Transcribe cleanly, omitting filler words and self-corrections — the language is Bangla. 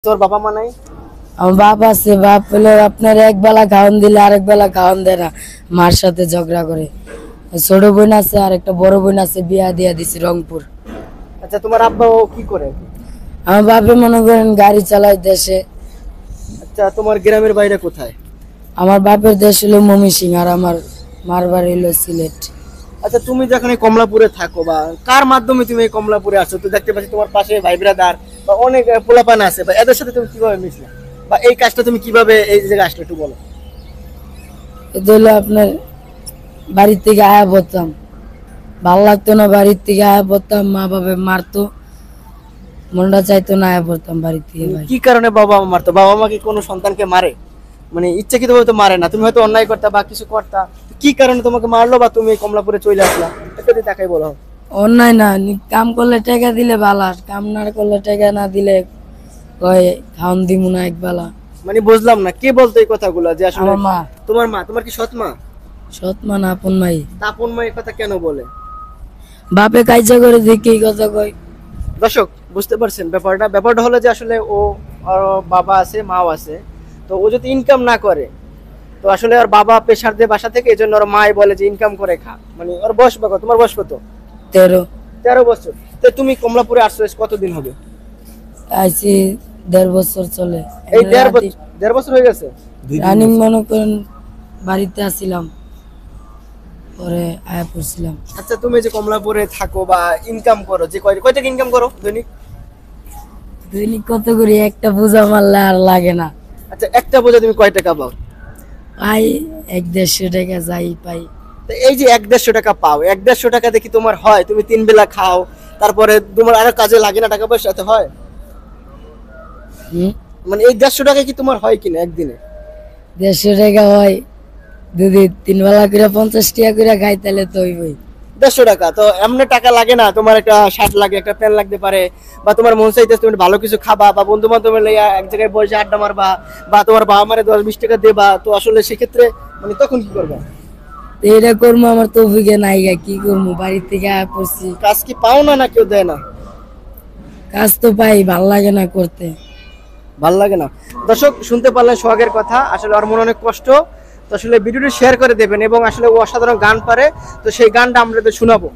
তোর বাবা মা নাই? আমার বাপ আছে, বাপ হলো আপনার এক বেলা খাওয়ান দিলে আরেক বেলা খাওয়ান দেয় না, মার সাথে ঝগড়া করে। ছোট বোন আছে আর একটা বড় বোন আছে, বিয়া দিয়া দিছি রংপুর। আচ্ছা, তোমার আব্বা ও কি করে? আমার বাপে মনে করেন গাড়ি চালায় দেশে। আচ্ছা, তোমার গ্রামের বাইরে কোথায়? আমার বাপের দেশ হলো ময়মনসিংহ আর আমার মার বাড়ি হলো সিলেট। আচ্ছা, তুমি যখন এই কমলাপুরে থাকো বা কার মাধ্যমে তুমি এই কমলাপুরে আসো? তো দেখতে পাচ্ছি তোমার পাশে ভাই ব্রাদার বা অনেক পোলাপান আছে, বা এদের সাথে তুমি কিভাবে মিশলে বা এই কাজটা তুমি কিভাবে এই জায়গায় আসলে একটু বলো। এটা হলো আপনার বাড়ির থেকে আয়া পড়তাম, ভালো লাগতো না, বাড়ির থেকে আয়া পড়তাম, মা বাবা মারতো, মনটা চাইতো না, আয়া পড়তাম বাড়ির থেকে। ভাই কি কারণে বাবা মা মারতো? বাবা মা কি কোনো সন্তানকে মারে? মানে ইচ্ছাকৃতভাবে তো মারে না, তুমি হয়তো অন্যায় করতা বা কিছু করতা, কি কারণে তোমাকে মারলো বা তুমি এই কমলাপুরে চলে আসলা, এটা যদি তাকাই বলো। অন্যায় না, কাম করলে টাকা দিলে ভালো, কাম না করলে টাকা না দিলে কয় খাওন দিমু না এক বেলা। মানে বুঝলাম না, কে বলতো এই কথাগুলো যে আসলে? আমার মা। তোমার মা? তোমার কি সৎ মা? সৎ মা না আপন মাই। আপন মা এই কথা কেন বলে? বাপে কাইজা করে দেখে এই কথা কয়। দর্শক বুঝতে পারছেন ব্যাপারটা হলো যে আসলে ওর বাবা আছে, মাও আছে, তো ও যদি ইনকাম না করে, তো আসলে ওর বাবা প্রেশার দিয়ে বাসা থেকে, এই জন্য ওর মাই বলে যে ইনকাম করে খা। মানে ওর বয়স কত? তোমার বয়স কত? 13। 13 বছর। তো তুমি কমলাপুরে আসছো কতদিন হবে? আইছি 1.5 বছর চলে। এই 1.5 বছর হয়ে গেছে। রানিং মনে করেন বাড়িতে আসিলাম, পরে আয়া পড়ছিলাম। আচ্ছা, তুমি যে কমলাপুরে থাকো বা ইনকাম করো, যে কয় টাকা ইনকাম করো দৈনিক? দৈনিক কত করি একটা পূজা মারলে আর লাগে না। আচ্ছা, একটা বোঝা তুমি কয় টাকা পাও? পাই 100-150 টাকা যাই পাই। তো এই যে 100-150 টাকা পাও, 100-150 টাকা দেখি তোমার হয়? তুমি 3 বেলা খাও, তারপরে তোমার আরো কাজে লাগে না, টাকা পয়সাতে হয়? মানে এই 150 টাকা কি তোমার হয় কিনা একদিনে? 150 টাকা হয় যদি 3 বেলা করে 50 টাকা করে খাই তাহলে তো হইবই। 150 টাকা তো এমনি টাকা লাগে না? তোমার একটা শার্ট লাগে, একটা প্যান্ট লাগতে পারে, বা তোমার মন চাইতেছে তুমি ভালো কিছু খাবা, বা বন্ধু বান্ধব লইয়া এক জায়গায় বসে আড্ডা মারবা, বা তোমার বাবা মারে 10-20 টাকা দেবা, তো আসলে সেক্ষেত্রে মানে তখন কি করবা? এটা করবো, আমার তৌফিকে নাই গা, কি করবো, বাড়ি থেকে আয়া পড়ছি। কাজ কি পাও না, না কেউ দেয় না? কাজ তো পাই, ভাল লাগে না করতে। ভাল লাগে না। দর্শক শুনতে পারলেন সোহাগের কথা, আসলে ওর মনে অনেক কষ্ট। তো আসলে ভিডিওটি শেয়ার করে দেবেন, এবং আসলে ও অসাধারণ গান পারে, তো সেই গানটা আমরা শোনাবো।